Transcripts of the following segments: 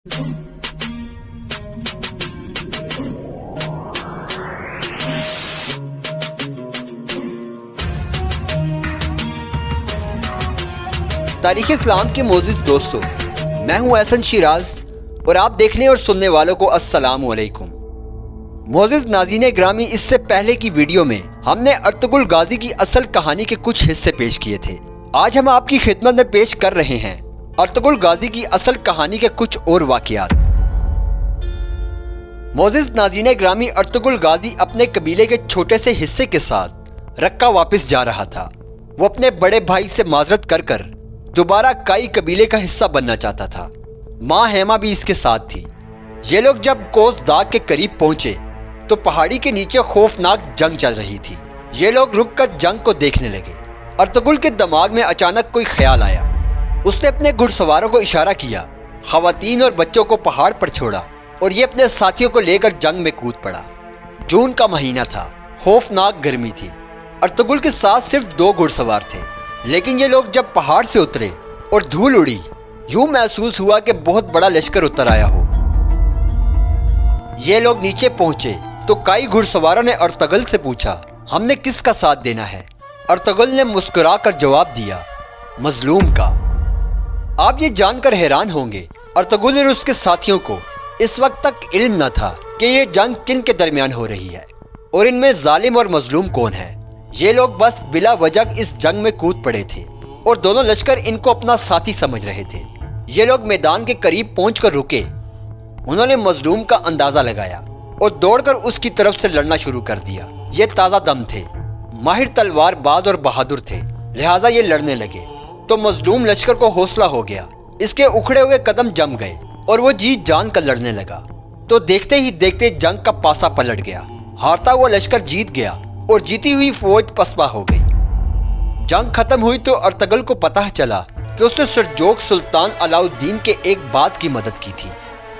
تاریخ اسلام کے معزز دوستو، میں ہوں احسن شیراز اور آپ دیکھنے اور سننے والوں کو السلام علیکم۔ معزز ناظرین گرامی، اس سے پہلے کی ویڈیو میں ہم نے ارطغرل غازی کی اصل کہانی کے کچھ حصے پیش کیے تھے۔ آج ہم آپ کی خدمت میں پیش کر رہے ہیں ارطغرل غازی کی اصل کہانی کے کچھ اور واقعات۔ معزز ناظرین گرامی، ارطغرل غازی اپنے قبیلے کے چھوٹے سے حصے کے ساتھ رقہ واپس جا رہا تھا۔ وہ اپنے بڑے بھائی سے معذرت کر دوبارہ کائی قبیلے کا حصہ بننا چاہتا تھا۔ ماں ہیما بھی اس کے ساتھ تھی۔ یہ لوگ جب کوس داغ کے قریب پہنچے تو پہاڑی کے نیچے خوفناک جنگ چل رہی تھی۔ یہ لوگ رک کر جنگ کو دیکھنے لگے۔ ارطغرل کے دماغ میں اچانک کوئی خیال آیا۔ اس نے اپنے گھڑ سواروں کو اشارہ کیا، خواتین اور بچوں کو پہاڑ پر چھوڑا اور یہ اپنے ساتھیوں کو لے کر جنگ میں کود پڑا۔ جون کا مہینہ تھا، خوفناک گرمی تھی۔ ارطغرل کے ساتھ صرف 2 گھڑ سوار تھے، لیکن یہ لوگ جب پہاڑ سے اترے اور دھول اڑی، یوں محسوس ہوا کہ بہت بڑا لشکر اتر آیا ہو۔ یہ لوگ نیچے پہنچے تو کئی گھڑ سواروں نے ارطغرل سے پوچھا، ہم نے کس کا ساتھ دینا ہے؟ ارطغرل نے مسکرا کر جواب دیا، مظلوم کا۔ آپ یہ جان کر حیران ہوں گے، ارطغرل اور اس کے ساتھیوں کو اس وقت تک علم نہ تھا کہ یہ جنگ کن کے درمیان ہو رہی ہے اور ان میں ظالم اور مظلوم کون ہے۔ یہ لوگ بس بلا وجہ اس جنگ میں کود پڑے تھے اور دونوں لشکر ان کو اپنا ساتھی سمجھ رہے تھے۔ یہ لوگ میدان کے قریب پہنچ کر رکے۔ انہوں نے مظلوم کا اندازہ لگایا اور دوڑ کر اس کی طرف سے لڑنا شروع کر دیا۔ یہ تازہ دم تھے، ماہر تلوار باز اور بہادر تھے، لہٰذا یہ لڑنے لگے تو مظلوم لشکر کو حوصلہ ہو گیا۔ اس کے اکھڑے ہوئے قدم جم گئے اور وہ جیت جان کر لڑنے لگا تو دیکھتے ہی دیکھتے جنگ کا پاسا پلٹ گیا۔ ہارتا ہوا لشکر جیت گیا اور جیتی ہوئی فوج پسپا ہو گئی۔ جنگ ختم ہوئی تو ارطغرل کو پتہ چلا کہ اس نے سلجوق سلطان علاء الدین کے ایک بات کی مدد کی تھی۔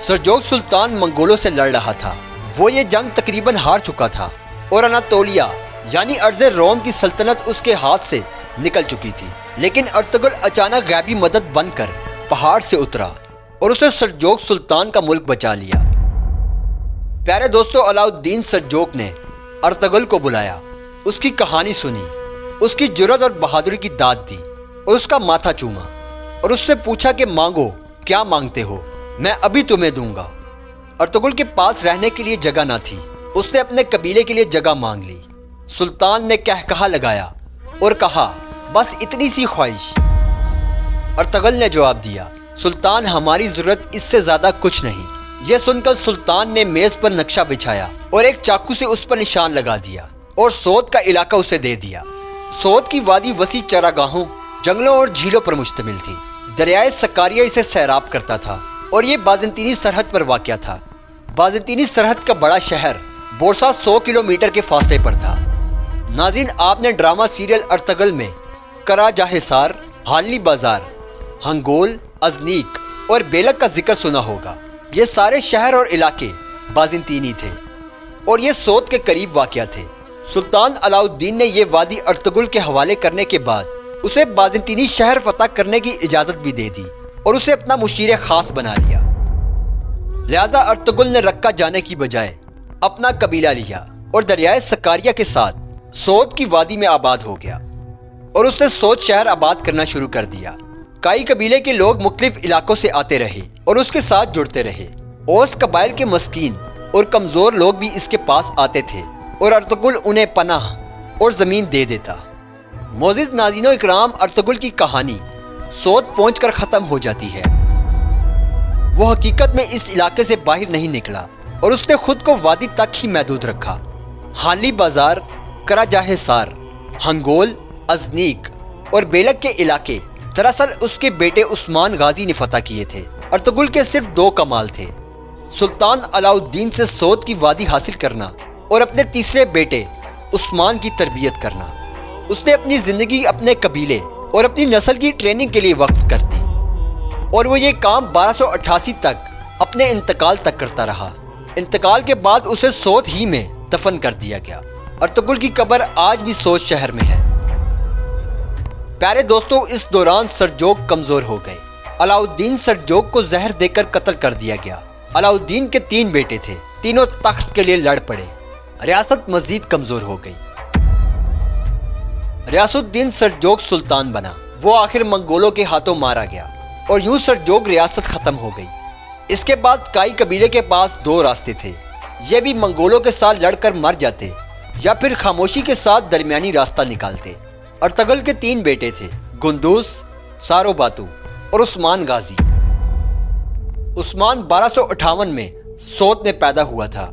سلجوق سلطان منگولوں سے لڑ رہا تھا۔ وہ یہ جنگ تقریباً ہار چکا تھا اور اناطولیہ یعنی ارض روم کی سلطنت اس کے ہاتھ سے نکل چکی تھی۔ لیکن ارطغرل اچانک غیبی مدد بن کر پہاڑ سے اترا اور اسے سلجوق سلطان کا ملک بچا لیا۔ پیارے دوستو، علاء الدین سلجوق نے ارطغرل کو بلایا، اس کی کہانی سنی، اس کی جرأت اور بہادری کی داد دی اور اس کا ماتھا چوما اور اس سے پوچھا کہ مانگو، کیا مانگتے ہو، میں ابھی تمہیں دوں گا۔ ارطغرل کے پاس رہنے کے لیے جگہ نہ تھی، اس نے اپنے قبیلے کے لیے جگہ مانگ لی۔ سلطان نے کہا لگایا اور کہا، بس اتنی سی خواہش۔ ارطغرل نے جواب دیا، سلطان ہماری ضرورت اس سے زیادہ کچھ نہیں۔ یہ سن کر سلطان نے میز پر نقشہ بچھایا اور ایک چاقو سے اس پر نشان لگا دیا اور سود کا علاقہ اسے دے دیا۔ سود کی وادی وسیع چراگاہوں، جنگلوں اور جھیلوں پر مشتمل تھی۔ دریائے سکاریا اسے سیراب کرتا تھا اور یہ بازنطینی سرحد پر واقع تھا۔ بازنطینی سرحد کا بڑا شہر بورسا 100 کلومیٹر کے فاصلے پر تھا۔ ناظرین، آپ نے ڈرامہ سیریل ارطغرل میں کراجہ حصار، حالنی بازار، ہنگول، ازنیک اور بیلک کا ذکر سنا ہوگا۔ یہ سارے شہر اور علاقے بازنطینی تھے اور یہ سود کے قریب واقع تھے۔ سلطان علاء الدین نے یہ وادی ارطغرل کے حوالے کرنے کے بعد اسے بازنطینی شہر فتح کرنے کی اجازت بھی دے دی اور اسے اپنا مشیر خاص بنا لیا۔ لہذا ارطغرل نے رقہ جانے کی بجائے اپنا قبیلہ لیا اور دریائے سکاریا کے ساتھ سود کی وادی میں آباد ہو گیا اور اس نے سود شہر آباد کرنا شروع کر دیا۔ کئی قبیلے کے لوگ مختلف علاقوں سے آتے رہے اور اس کے ساتھ جڑتے رہے۔ اوس قبائل کے مسکین اور کمزور لوگ بھی اس کے پاس آتے تھے اور ارطغرل انہیں پناہ اور زمین دے دیتا۔ معزز ناظرین و اکرام، ارطغرل کی کہانی سود پہنچ کر ختم ہو جاتی ہے۔ وہ حقیقت میں اس علاقے سے باہر نہیں نکلا اور اس نے خود کو وادی تک ہی محدود رکھا۔ حالنی بازار، کراجہ حصار، ہنگول، ازنیک اور بیلک کے علاقے دراصل اس کے بیٹے عثمان غازی نے فتح کیے تھے۔ ارطغرل کے صرف 2 کمال تھے، سلطان علاء الدین سے سود کی وادی حاصل کرنا اور اپنے تیسرے بیٹے عثمان کی تربیت کرنا۔ اس نے اپنی زندگی اپنے قبیلے اور اپنی نسل کی ٹریننگ کے لیے وقف کر دی اور وہ یہ کام 1288 تک اپنے انتقال تک کرتا رہا۔ انتقال کے بعد اسے سود ہی میں دفن کر دیا گیا۔ ارطغرل کی قبر آج بھی سوت شہر میں ہے۔ پیارے دوستو، اس دوران سلجوق کمزور ہو گئے علاؤالدین سلجوق کو زہر دے کر قتل کر دیا گیا۔ علاؤالدین کے 3 بیٹے تھے، تینوں تخت کے لیے لڑ پڑے۔ ریاست مزید کمزور ہو گئی۔ ریاست الدین سلجوق سلطان بنا، وہ آخر منگولوں کے ہاتھوں مارا گیا اور یوں سلجوق ریاست ختم ہو گئی۔ اس کے بعد کائی قبیلے کے پاس 2 راستے تھے، یہ بھی منگولوں کے ساتھ لڑ کر مر جاتے یا پھر خاموشی کے ساتھ درمیانی راستہ نکالتے۔ ارطغرل کے 3 بیٹے تھے، گندوز، سارو باتو اور عثمان غازی۔ عثمان 1258 میں سوت میں پیدا ہوا تھا۔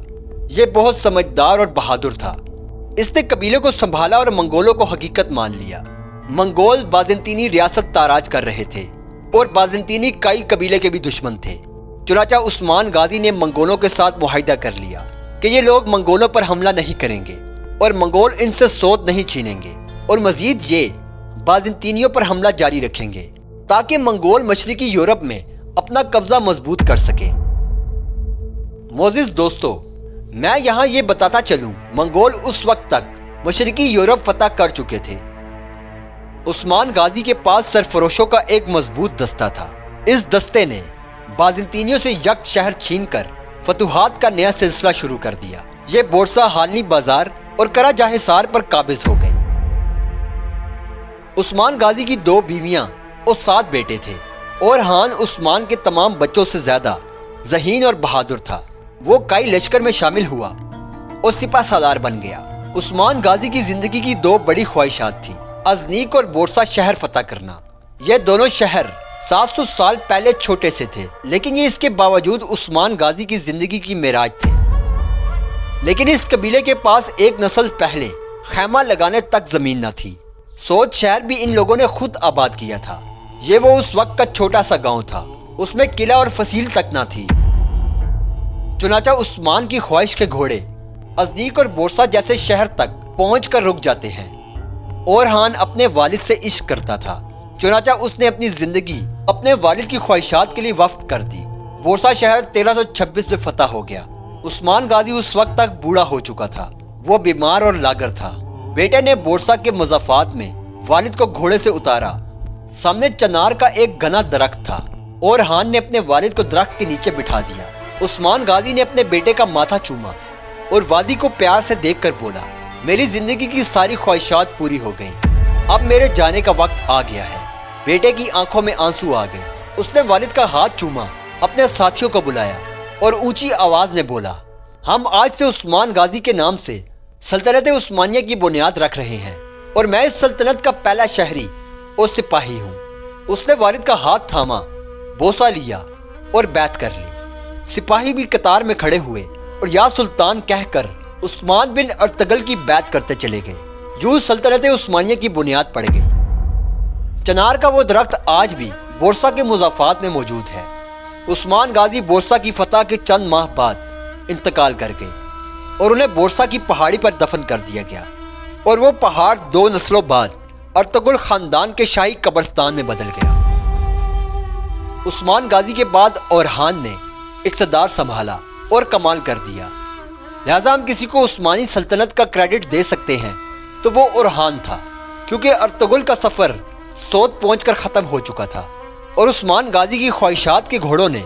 یہ بہت سمجھدار اور بہادر تھا۔ اس نے قبیلے کو سنبھالا اور منگولوں کو حقیقت مان لیا۔ منگول بازنطینی ریاست تاراج کر رہے تھے اور بازنطینی کئی قبیلے کے بھی دشمن تھے۔ چنانچہ عثمان غازی نے منگولوں کے ساتھ معاہدہ کر لیا کہ یہ لوگ منگولوں پر حملہ نہیں کریں گے اور منگول ان سے سوت نہیں چھینیں گے، اور مزید یہ بازنطینیوں پر حملہ جاری رکھیں گے تاکہ منگول مشرقی یورپ میں اپنا قبضہ مضبوط کر سکیں۔ معزز دوستو، میں یہاں یہ بتاتا چلوں، منگول اس وقت تک مشرقی یورپ فتح کر چکے تھے۔ عثمان غازی کے پاس سرفروشوں کا ایک مضبوط دستہ تھا۔ اس دستے نے بازنطینیوں سے یک شہر چھین کر فتوحات کا نیا سلسلہ شروع کر دیا۔ یہ بورسا، حالنی بازار اور کرا جاہسار پر قابض ہو گئے۔ عثمان غازی کی 2 بیویاں اور 7 بیٹے تھے۔ اورحان عثمان کے تمام بچوں سے زیادہ ذہین اور بہادر تھا۔ وہ کئی لشکر میں شامل ہوا اور سپہ سالار بن گیا۔ عثمان غازی کی زندگی کی 2 بڑی خواہشات تھیں، ازنیک اور بورسا شہر فتح کرنا۔ یہ دونوں شہر 700 سال پہلے چھوٹے سے تھے، لیکن یہ اس کے باوجود عثمان غازی کی زندگی کی معراج تھے۔ لیکن اس قبیلے کے پاس ایک نسل پہلے خیمہ لگانے تک زمین نہ تھی۔ سوت شہر بھی ان لوگوں نے خود آباد کیا تھا۔ یہ وہ اس وقت کا چھوٹا سا گاؤں تھا، اس میں قلعہ اور فصیل تک نہ تھی۔ چنانچہ عثمان کی خواہش کے گھوڑے ازنیک اور بورسا جیسے شہر تک پہنچ کر رک جاتے ہیں۔ اورحان اپنے والد سے عشق کرتا تھا، چنانچہ اس نے اپنی زندگی اپنے والد کی خواہشات کے لیے وقف کر دی۔ بورسا شہر 1326 میں فتح ہو گیا۔ عثمان غازی اس وقت تک بوڑھا ہو چکا تھا، وہ بیمار اور لاغر تھا۔ بیٹے نے بورسا کے مضافات میں والد کو گھوڑے سے اتارا۔ سامنے چنار کا ایک گھنا درخت تھا۔ اورحان نے اپنے والد کو درخت کے نیچے بٹھا دیا۔ عثمان غازی نے اپنے بیٹے کا ماتھا چوما اور وادی کو پیار سے دیکھ کر بولا، میری زندگی کی ساری خواہشات پوری ہو گئیں، اب میرے جانے کا وقت آ گیا ہے۔ بیٹے کی آنکھوں میں آنسو آ گئے۔ اس نے والد کا ہاتھ چوما، اپنے ساتھیوں کو بلایا اور اونچی آواز میں بولا، ہم آج سے عثمان غازی کے نام سے سلطنت عثمانیہ کی بنیاد رکھ رہے ہیں اور میں اس سلطنت کا پہلا شہری اور سپاہی ہوں۔ اس نے والد کا ہاتھ تھاما، بوسہ لیا اور بیعت کر لی۔ سپاہی بھی قطار میں کھڑے ہوئے اور یا سلطان کہہ کر عثمان بن ارطغرل کی بیعت کرتے چلے گئے۔ یوں سلطنت عثمانیہ کی بنیاد پڑ گئی۔ چنار کا وہ درخت آج بھی بورسا کے مضافات میں موجود ہے۔ عثمان غازی بورسا کی فتح کے چند ماہ بعد انتقال کر گئے اور انہیں بورسا کی پہاڑی پر دفن کر دیا گیا، اور وہ پہاڑ 2 نسلوں بعد ارطغرل خاندان کے شاہی قبرستان میں بدل گیا۔ عثمان غازی کے بعد اورحان نے اقتدار سنبھالا اور کمال کر دیا، لہذا ہم کسی کو عثمانی سلطنت کا کریڈٹ دے سکتے ہیں تو وہ اورحان تھا، کیونکہ ارطغرل کا سفر سوت پہنچ کر ختم ہو چکا تھا اور عثمان غازی کی خواہشات کے گھوڑوں نے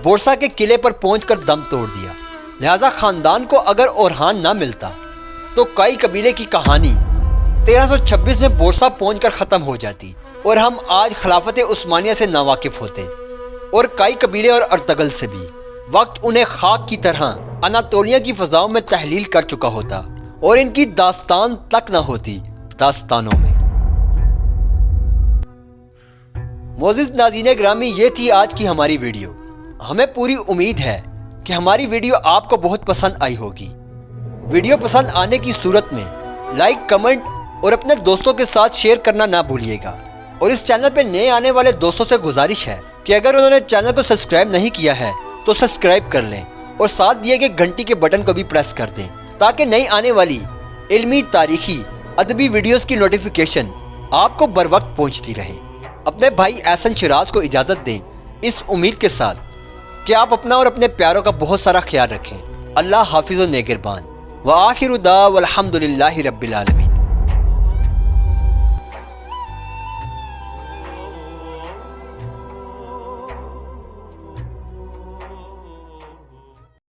بورسا کے قلعے پر پہنچ کر دم توڑ دیا۔ لہذا خاندان کو اگر اورحان نہ ملتا تو کئی قبیلے کی کہانی 1326 میں بورسا پہنچ کر ختم ہو جاتی اور ہم آج خلافت عثمانیہ سے ناواقف ہوتے، اور کئی قبیلے اور ارطغرل سے بھی۔ وقت انہیں خاک کی طرح اناطولیہ کی فضاؤں میں تحلیل کر چکا ہوتا اور ان کی داستان تک نہ ہوتی داستانوں میں۔ معزز ناظرین گرامی، یہ تھی آج کی ہماری ویڈیو۔ ہمیں پوری امید ہے کہ ہماری ویڈیو آپ کو بہت پسند آئی ہوگی۔ ویڈیو پسند آنے کی صورت میں لائک، کمنٹ اور اپنے دوستوں کے ساتھ شیئر کرنا نہ بھولیے گا، اور اس چینل پہ نئے آنے والے دوستوں سے گزارش ہے کہ اگر انہوں نے چینل کو سبسکرائب نہیں کیا ہے تو سبسکرائب کر لیں اور ساتھ دیے گئے گھنٹی کے بٹن کو بھی پریس کر دیں تاکہ نئی آنے والی علمی، تاریخی، ادبی ویڈیوز کی نوٹیفیکیشن آپ کو بر وقت پہنچتی رہے۔ اپنے بھائی احسن شیراز کو اجازت دیں اس امید کے ساتھ کہ آپ اپنا اور اپنے پیاروں کا بہت سارا خیال رکھیں۔ اللہ حافظ و نگہبان۔ وآخر دعوانا الحمد للہ رب العالمین۔